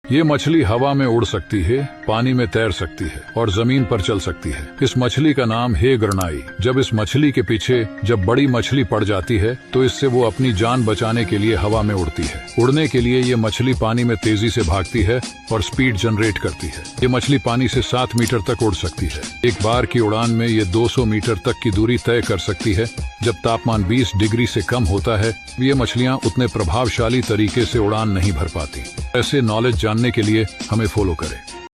ये मछली हवा में उड़ सकती है, पानी में तैर सकती है और जमीन पर चल सकती है। इस मछली का नाम है गरनाई। जब इस मछली के पीछे जब बड़ी मछली पड़ जाती है तो इससे वो अपनी जान बचाने के लिए हवा में उड़ती है। उड़ने के लिए ये मछली पानी में तेजी से भागती है और स्पीड जनरेट करती है। ये मछली पानी से 7 मीटर तक उड़ सकती है। एक बार की उड़ान में ये 200 मीटर तक की दूरी तय कर सकती है। जब तापमान 20 डिग्री से कम होता है ये मछलियाँ उतने प्रभावशाली तरीके से उड़ान नहीं भर पाती। ऐसे नॉलेज जानने के लिए हमें फॉलो करें।